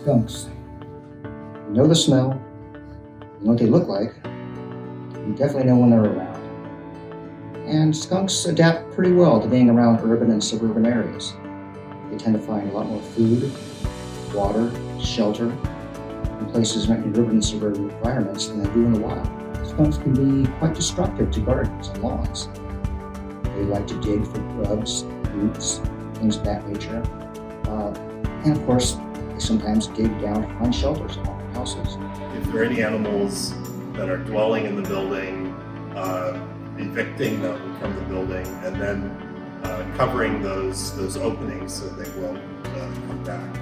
Skunks. You know the smell, you know what they look like, you definitely know when they're around. And skunks adapt pretty well to being around urban and suburban areas. They tend to find a lot more food, water, shelter in places in urban and suburban environments than they do in the wild. Skunks can be quite destructive to gardens and lawns. They like to dig for grubs, roots, things of that nature. And of course, they sometimes dig down to find shelters along houses. If there are any animals that are dwelling in the building, evicting them from the building, and then covering those openings so they won't come back.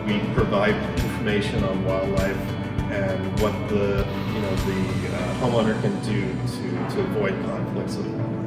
We provide information on wildlife and what the homeowner can do to avoid conflicts with wildlife.